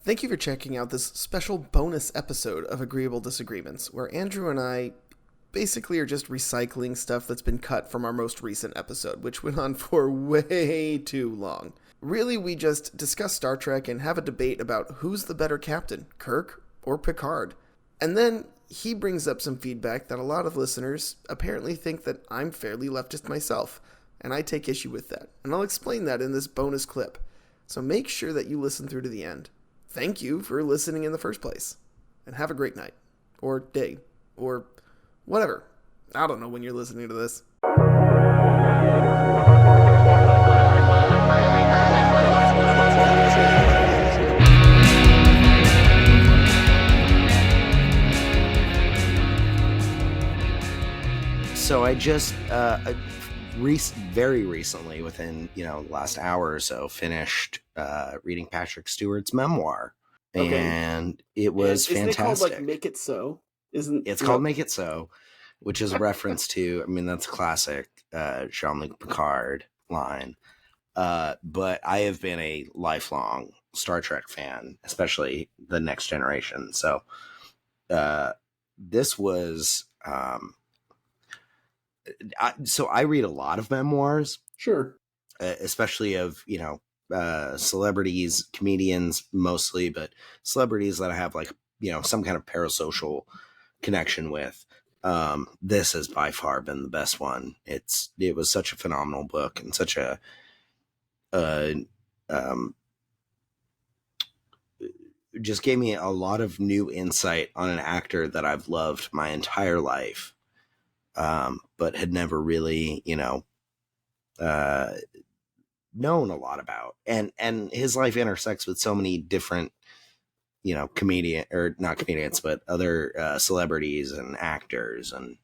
Thank you for checking out this special bonus episode of Agreeable Disagreements, where Andrew and I basically are just recycling stuff that's been cut from our most recent episode, which went on for way too long. Really, we just discuss Star Trek and have a debate about who's the better captain, Kirk or Picard. And then he brings up some feedback that a lot of listeners apparently think that I'm fairly leftist myself, and I take issue with that. And I'll explain that in this bonus clip. So make sure that you listen through to the end. Thank you for listening in the first place. And have a great night. Or day. Or whatever. I don't know when you're listening to this. So I just very recently, within last hour or so, finished reading Patrick Stewart's memoir, and it was fantastic. Isn't it called like Make It So? It's called Make It So, which is a reference to, that's a classic Jean-Luc Picard line. But I have been a lifelong Star Trek fan, especially the Next Generation. So this was. So I read a lot of memoirs. Sure. Especially of, celebrities, comedians mostly, but celebrities that I have some kind of parasocial connection with. This has by far been the best one. It was such a phenomenal book and such a, just gave me a lot of new insight on an actor that I've loved my entire life. But had never really, known a lot about, and his life intersects with so many different, not comedians, but other celebrities and actors, and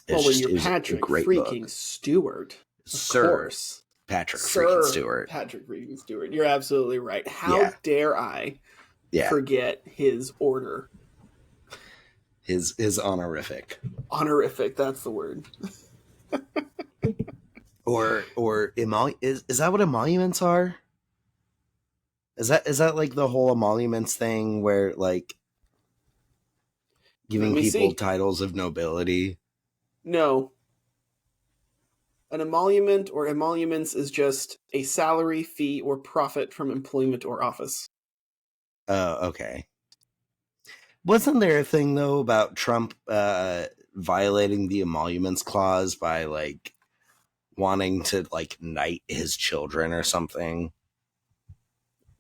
when you're Patrick freaking Stewart, Sir course. Patrick freaking Stewart, Patrick freaking Stewart, you're absolutely right. How dare I forget his order? His honorific. Honorific, that's the word. or is that what emoluments are? Is that like the whole emoluments thing where like giving people titles of nobility? No. An emolument or emoluments is just a salary, fee, or profit from employment or office. Oh, okay. Wasn't there a thing, though, about Trump violating the emoluments clause by, wanting to, knight his children or something?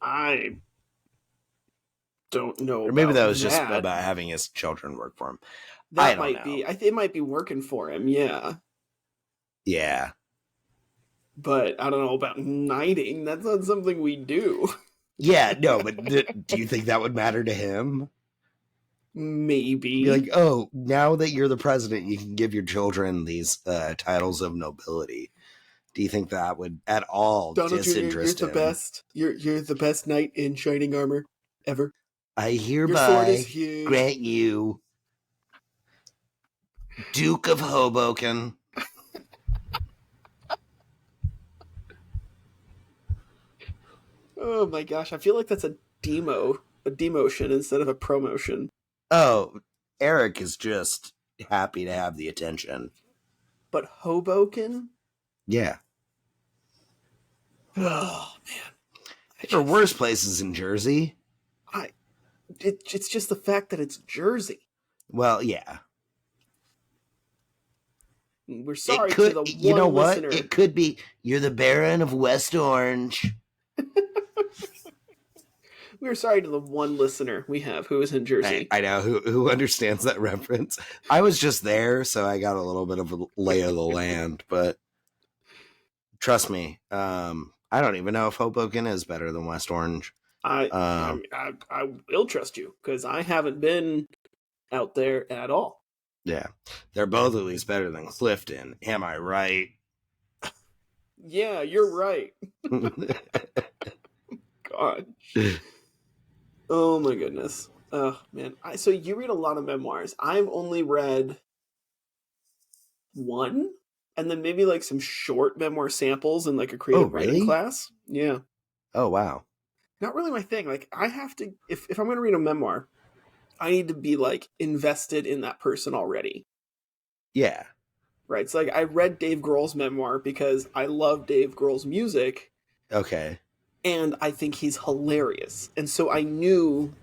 I don't know. Or maybe that was just about having his children work for him. That might be. It might be working for him, yeah. Yeah. But I don't know about knighting. That's not something we do. Yeah, no, but do you think that would matter to him? Maybe. You're like, oh, now that you're the president, you can give your children these titles of nobility. Do you think that would at all Donald disinterest Jr., you're the best. You're the best knight in shining armor ever. I hereby grant you Duke of Hoboken. Oh my gosh, I feel like that's a demotion instead of a promotion. Oh, Eric is just happy to have the attention. But Hoboken? Yeah. Oh, man. There are worse places in Jersey. It's just the fact that it's Jersey. Well, yeah. We're sorry to the one you know what? listener. It could be, you're the Baron of West Orange. We're sorry to the one listener we have who is in Jersey. I know, who understands that reference. I was just there, so I got a little bit of a lay of the land, but trust me, I don't even know if Hoboken is better than West Orange. I will trust you, because I haven't been out there at all. Yeah, they're both at least better than Clifton. Am I right? Yeah, you're right. God. Oh my goodness. Oh man. So you read a lot of memoirs. I've only read one, and then maybe some short memoir samples in a creative writing class. Yeah. Oh wow. not really my thing. Like, I have to, if I'm going to read a memoir, I need to be like invested in that person already. Yeah. Right. So like I read Dave Grohl's memoir because I love Dave Grohl's music Okay. and I think he's hilarious. And so I knew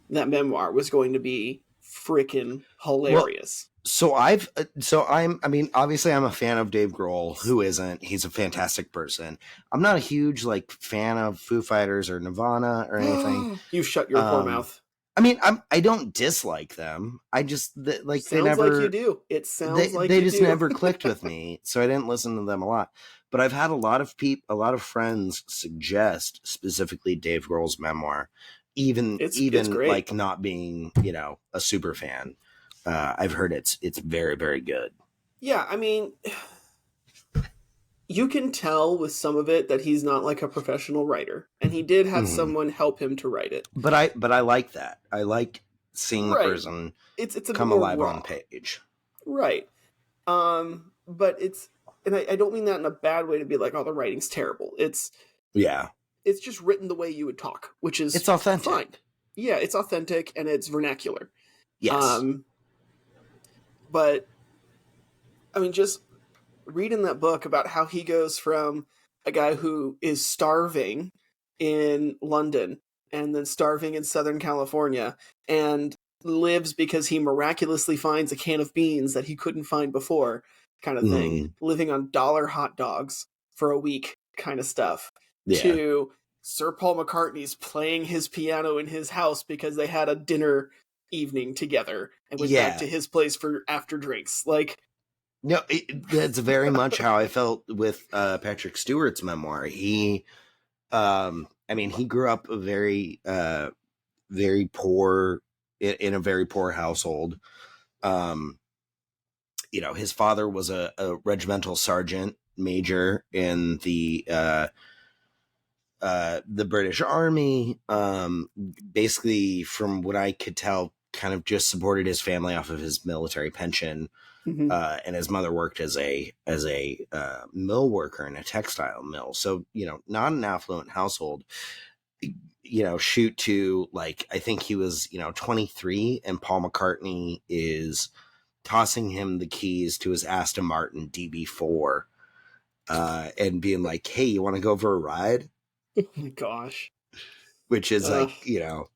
that memoir was going to be freaking Well, hilarious. I mean, obviously I'm a fan of Dave Grohl. Who isn't? He's a fantastic person. I'm not a huge like fan of Foo Fighters or Nirvana or anything. You shut your poor mouth. I mean, I don't dislike them. I just like they Sounds never. like you do. It sounds like they you just do. never clicked with me, so I didn't listen to them a lot. But I've had a lot of friends suggest specifically Dave Grohl's memoir, even It's great. like not being a super fan. I've heard it's very, very good. Yeah, I mean, you can tell with some of it that he's not like a professional writer, and he did have someone help him to write it. But I like that. I like seeing the person it's a come bit more alive raw. on page. Right. But it's, and I don't mean that in a bad way to be like, oh, the writing's terrible. It's just written the way you would talk, which is it's authentic. Fine. Yeah, it's authentic and it's vernacular. Yes. But I mean, just reading that book about how he goes from a guy who is starving in London and then starving in Southern California and lives because he miraculously finds a can of beans that he couldn't find before, kind of thing, living on dollar hot dogs for a week kind of stuff, to Sir Paul McCartney's playing his piano in his house because they had a dinner evening together and went back to his place for after drinks. Like, no, that's very much how I felt with Patrick Stewart's memoir. He, I mean, he grew up a very, very poor, in a very poor household. His father was a regimental sergeant major in the British Army. Basically, from what I could tell, kind of just supported his family off of his military pension. And his mother worked as a mill worker in a textile mill. So, not an affluent household, shoot to like, I think he was, 23 and Paul McCartney is tossing him the keys to his Aston Martin DB4, and being like, hey, you want to go for a ride? Oh my gosh. Which is like, to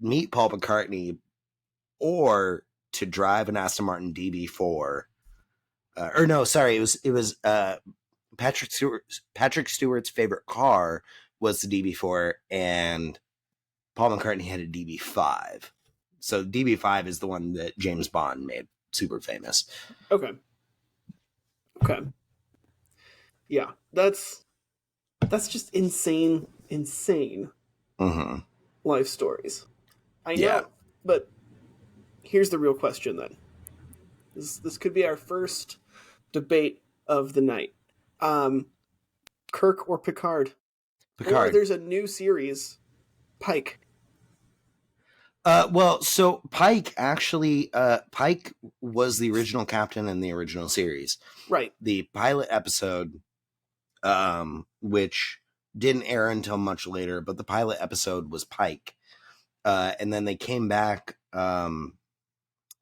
meet Paul McCartney or to drive an Aston Martin DB4, or no, sorry, it was Patrick Stewart's favorite car was the DB4, and Paul McCartney had a DB5. So DB5 is the one that James Bond made super famous. Okay. Yeah, that's just insane life stories. I know, but here's the real question then. This could be our first debate of the night. Kirk or Picard? Or there's a new series, Pike. Well, so Pike actually, Pike was the original captain in the original series. Right. The pilot episode, which didn't air until much later, but the pilot episode was Pike. And then they came back,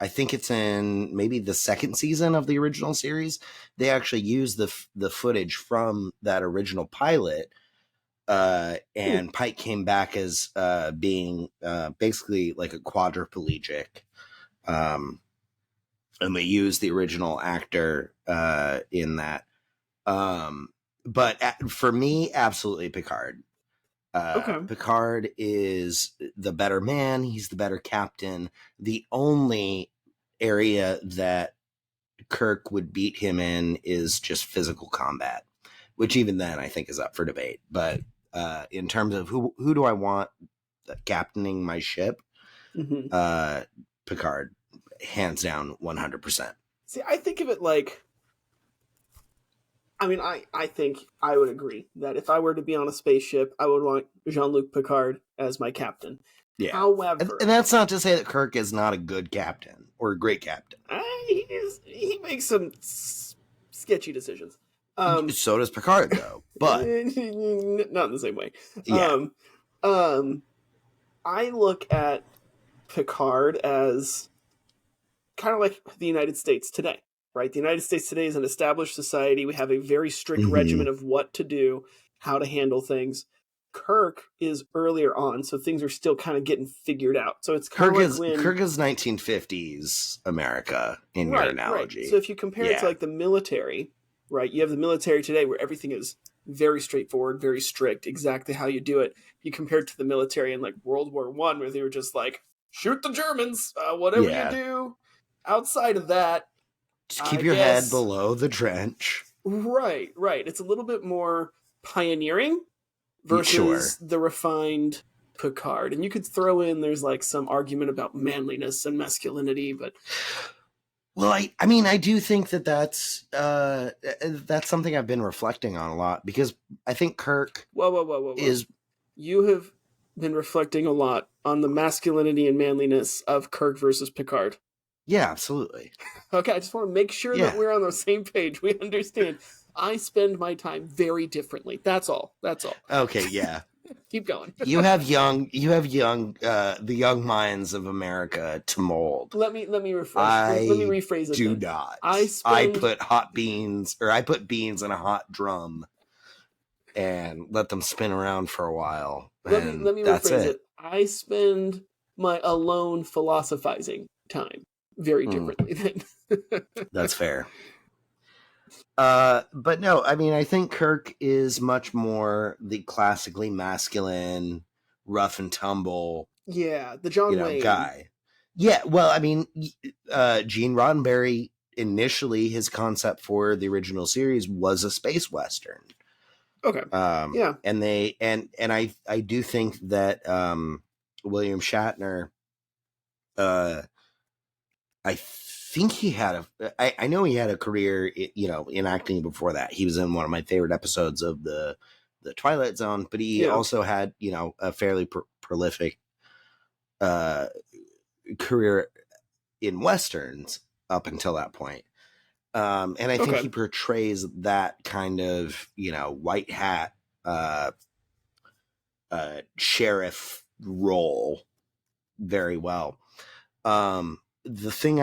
I think it's in maybe the second season of the original series. They actually used the footage from that original pilot. And Pike came back as being basically like a quadriplegic. And they used the original actor in that. But for me, absolutely Picard. Picard is the better man. He's the better captain. The only area that Kirk would beat him in is just physical combat, which even then I think is up for debate. But in terms of who do I want captaining my ship, Picard, hands down, 100%. See, I think of it like, I mean, I think I would agree that if I were to be on a spaceship, I would want Jean-Luc Picard as my captain. Yeah. However, and that's not to say that Kirk is not a good captain or a great captain. he makes some sketchy decisions. So does Picard, though, but not in the same way. yeah. I look at Picard as kind of like the United States today, right? The United States today is an established society. We have a very strict regimen of what to do, how to handle things. Kirk is earlier on, so things are still kind of getting figured out. So it's kind of like Kirk is 1950s America in your analogy. Right. So if you compare it to like the military, right? You have the military today where everything is very straightforward, very strict, exactly how you do it. You compare it to the military in like World War I, where they were just like, shoot the Germans, whatever you do. Outside of that, just keep your head below the trench. Right. It's a little bit more pioneering versus the refined Picard. And you could throw in, there's like some argument about manliness and masculinity, but... Well, I mean, I do think that's something I've been reflecting on a lot, because I think Kirk Whoa. is... You have been reflecting a lot on the masculinity and manliness of Kirk versus Picard. Yeah, absolutely. Okay, I just want to make sure that we're on the same page. We understand. I spend my time very differently. That's all. Okay, yeah. Keep going. you have the young minds of America to mold. Let me rephrase it. Do not. I put beans in a hot drum and let them spin around for a while. Let me rephrase it. I spend my alone philosophizing time very differently than That's fair. But no, I mean, I think Kirk is much more the classically masculine, rough and tumble. Yeah, the John Wayne guy. Yeah, well, I mean, Gene Roddenberry, initially his concept for the original series was a space western. Okay. Yeah. And I do think that William Shatner, I think he had I know he had a career, in acting before that. He was in one of my favorite episodes of the Twilight Zone, but he also had, a fairly prolific career in westerns up until that point. And I think he portrays that kind of, white hat sheriff role very well. The thing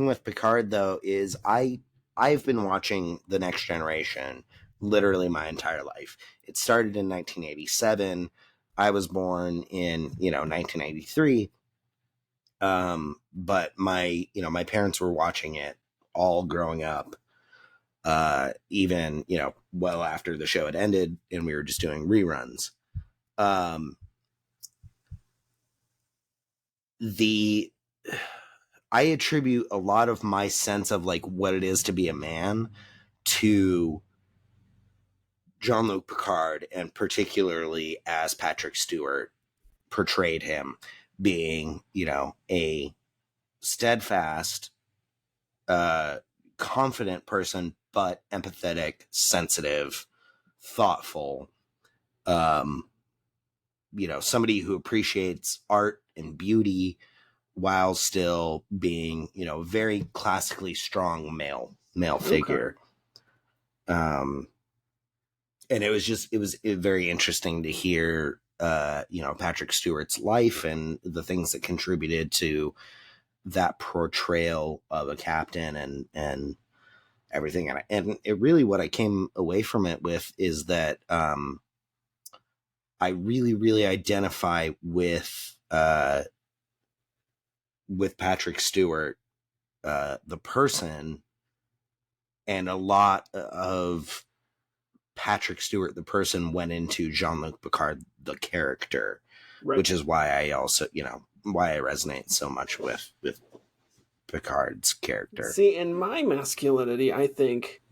with Picard, though, is I've been watching The Next Generation literally my entire life. It started in 1987. I was born in 1993. But my parents were watching it all growing up, even well after the show had ended and we were just doing reruns. I attribute a lot of my sense of like what it is to be a man to Jean-Luc Picard, and particularly as Patrick Stewart portrayed him, being, a steadfast, confident person, but empathetic, sensitive, thoughtful, somebody who appreciates art and beauty while still being, very classically strong male figure. And it was very interesting to hear, Patrick Stewart's life and the things that contributed to that portrayal of a captain and everything. And it really, what I came away from it with is that, I really, really identify with Patrick Stewart, the person, and a lot of Patrick Stewart, the person, went into Jean-Luc Picard, the character, which is why I also, why I resonate so much with Picard's character. See, and my masculinity, I think,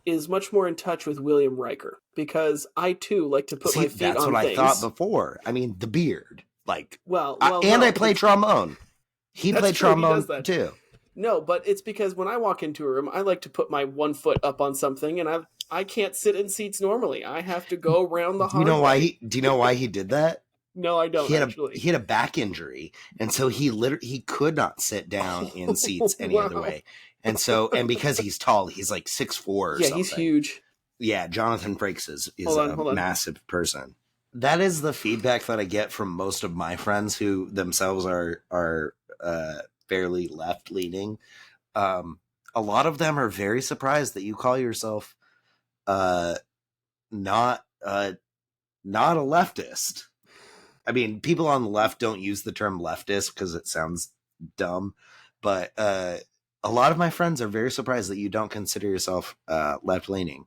is much more in touch with William Riker, because I too like to put my feet on things. That's what I thought before. I mean, the beard, like, I play trombone. He played trombone too. No, but it's because when I walk into a room, I like to put my one foot up on something, and I can't sit in seats normally. I have to go around the hard way. Do you know why he did that? No, I don't. He had a back injury, and so he could not sit down in seats any other way. And because he's tall, he's like 6'4" or something. Yeah, he's huge. Yeah, Jonathan Frakes is Hold a on. massive person. That is the feedback that I get from most of my friends who themselves are fairly left leaning. A lot of them are very surprised that you call yourself not a leftist. I mean, people on the left don't use the term leftist because it sounds dumb, but a lot of my friends are very surprised that you don't consider yourself left leaning.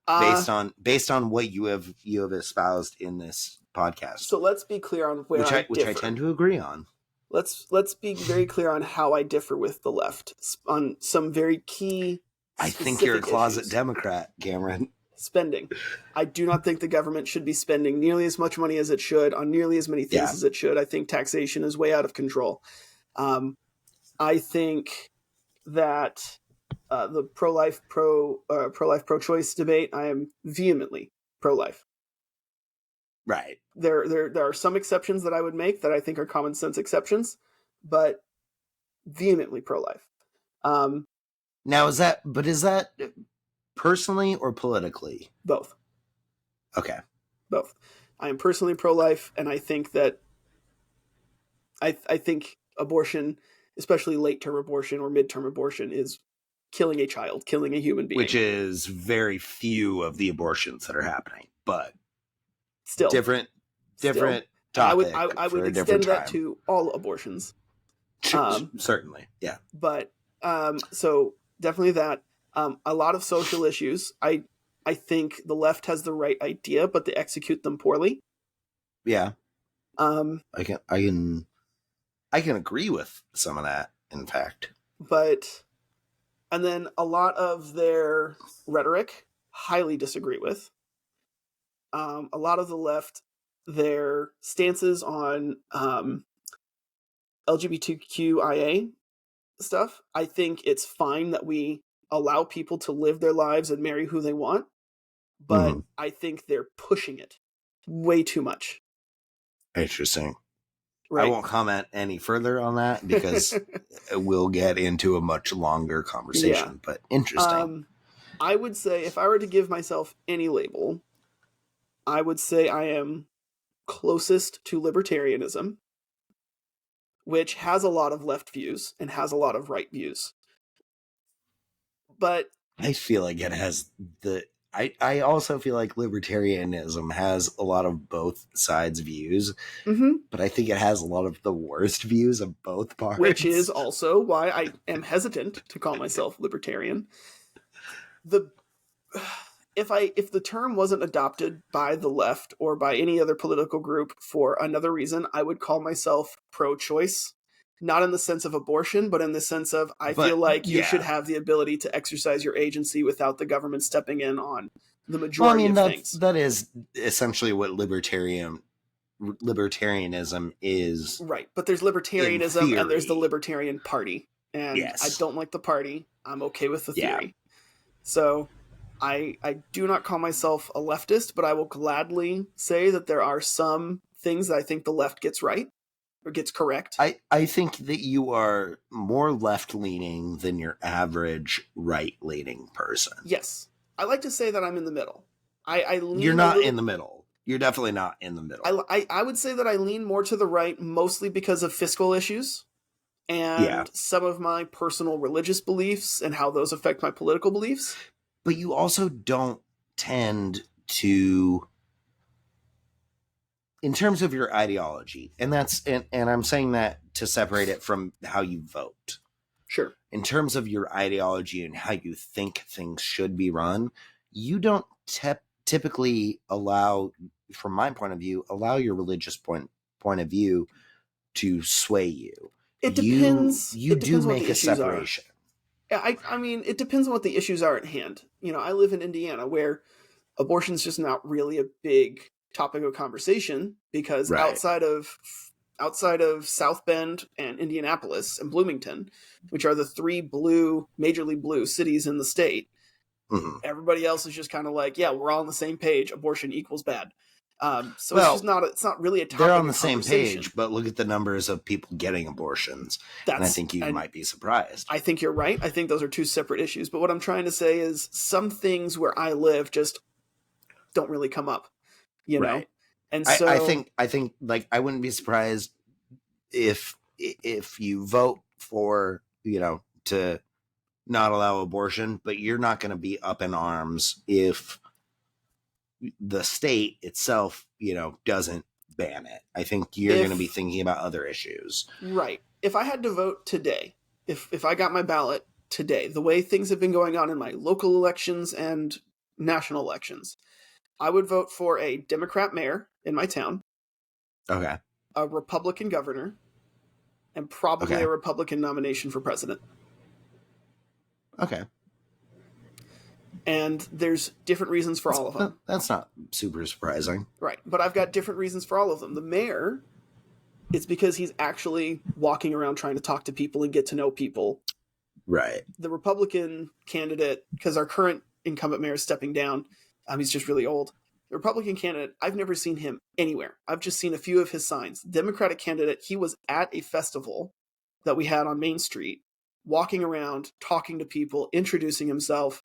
Based on what you have espoused in this podcast. So let's be clear on where which I tend to agree on. Let's be very clear on how I differ with the left on some very key. I think you're a closet issues. Democrat, Cameron. Spending. I do not think the government should be spending nearly as much money as it should on nearly as many things as it should. I think taxation is way out of control. I think that the pro-life, pro-choice debate, I am vehemently pro-life. Right. There are some exceptions that I would make that I think are common sense exceptions, but vehemently pro-life. Now, is that personally or politically? Both. Okay. Both. I am personally pro-life, and I think that I think abortion, especially late-term abortion or mid-term abortion, is killing a child, killing a human being. Which is very few of the abortions that are happening, but still different topic. I would extend that to all abortions. Certainly, yeah. But so definitely that. A lot of social issues. I think the left has the right idea, but they execute them poorly. Yeah. I can agree with some of that, in fact. And then a lot of their rhetoric, highly disagree with. A lot of the left, their stances on LGBTQIA stuff, I think it's fine that we allow people to live their lives and marry who they want, but I think they're pushing it way too much. Interesting. Right. I won't comment any further on that because we'll get into a much longer conversation, but interesting. I would say if I were to give myself any label, I would say I am closest to libertarianism, which has a lot of left views and has a lot of right views. But I feel like it has I also feel like libertarianism has a lot of both sides' views, but I think it has a lot of the worst views of both parts. Which is also why I am hesitant to call myself libertarian. If the term wasn't adopted by the left or by any other political group for another reason, I would call myself pro-choice. Not in the sense of abortion, but in the sense of I feel like you should have the ability to exercise your agency without the government stepping in on the majority of things. That is essentially what libertarianism is. Right, but there's libertarianism and there's the Libertarian Party. And I don't like the party. I'm okay with the theory. So I do not call myself a leftist, but I will gladly say that there are some things that I think the left gets right. Or gets correct. I think that you are more left-leaning than your average right-leaning person. Yes. I like to say that I'm in the middle. You're not in the middle. You're definitely not in the middle. I would say that I lean more to the right mostly because of fiscal issues and some of my personal religious beliefs and how those affect my political beliefs. But you also don't tend to... In terms of your ideology, and I'm saying that to separate it from how you vote. Sure. In terms of your ideology and how you think things should be run, you don't typically allow, from my point of view, your religious point of view to sway you. It depends. You do make a separation. I mean, it depends on what the issues are at hand. You know, I live in Indiana where abortion is just not really a big topic of conversation because outside of South Bend and Indianapolis and Bloomington, which are the three majorly blue cities in the state, everybody else is just kind of like, yeah, we're all on the same page. Abortion equals bad. So it's just not. It's not really a topic. They're on the same page, but look at the numbers of people getting abortions, and I think you might be surprised. I think you're right. I think those are two separate issues. But what I'm trying to say is some things where I live just don't really come up, you know. And so I think like I wouldn't be surprised if you vote for, you know, to not allow abortion, but you're not going to be up in arms if the state itself, you know, doesn't ban it. I think you're going to be thinking about other issues. Right. If I had to vote today, if I got my ballot today, the way things have been going on in my local elections and national elections, I would vote for a Democrat mayor in my town. Okay. A Republican governor, and probably a Republican nomination for president. Okay. And there's different reasons for all of them. That's not super surprising. Right. But I've got different reasons for all of them. The mayor, it's because he's actually walking around trying to talk to people and get to know people. Right. The Republican candidate, because our current incumbent mayor is stepping down, he's just really old. The Republican candidate, I've never seen him anywhere. I've just seen a few of his signs. The Democratic candidate, he was at a festival that we had on Main Street, walking around, talking to people, introducing himself.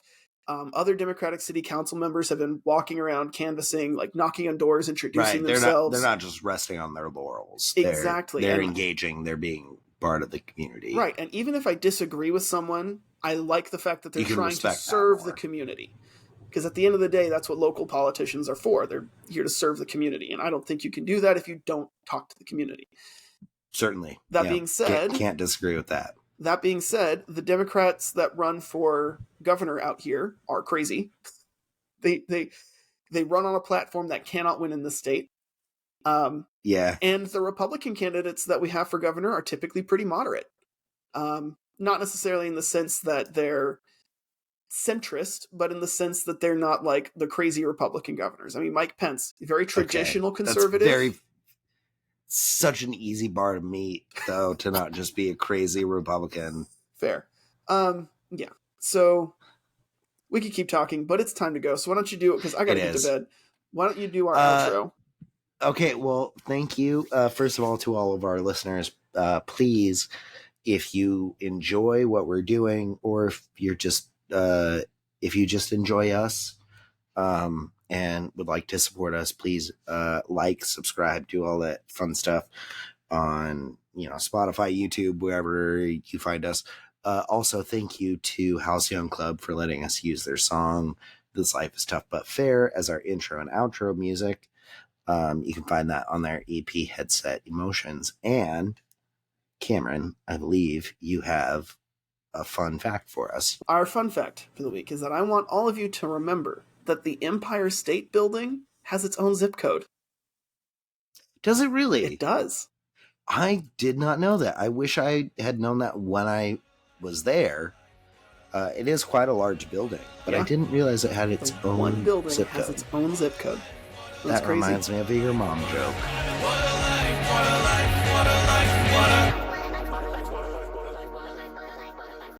Other Democratic city council members have been walking around, canvassing, like knocking on doors, introducing themselves. They're not just resting on their laurels. Exactly. They're engaging. They're being part of the community. Right. And even if I disagree with someone, I like the fact that they're trying to serve the community. Because at the end of the day, that's what local politicians are for. They're here to serve the community. And I don't think you can do that if you don't talk to the community. Certainly. That being said... Can't disagree with that. That being said, the Democrats that run for governor out here are crazy. They run on a platform that cannot win in the state. And the Republican candidates that we have for governor are typically pretty moderate. Not necessarily in the sense that they're centrist, but in the sense that they're not like the crazy Republican governors. I mean, Mike Pence, very traditional conservative. That's such an easy bar to meet, though, to not just be a crazy Republican. Fair. Yeah. So we could keep talking, but it's time to go. So why don't you do it? Because I got to get to bed. Why don't you do our outro? Okay. Well, thank you. First of all, to all of our listeners, please, if you enjoy what we're doing, or if you're just if you just enjoy us and would like to support us, please like, subscribe, do all that fun stuff on, you know, Spotify, YouTube, wherever you find us. Also, thank you to House Young Club for letting us use their song "This Life Is Tough But Fair" as our intro and outro music. You can find that on their EP Headset Emotions. And Cameron, I believe you have a fun fact for us. Our fun fact for the week is that I want all of you to remember that the Empire State Building has its own zip code. Does it really? It does. I did not know that. I wish I had known that when I was there. It is quite a large building, but I didn't realize it had its own one building zip code. has its own zip code. That reminds me of a Your Mom joke. What a life, what a life.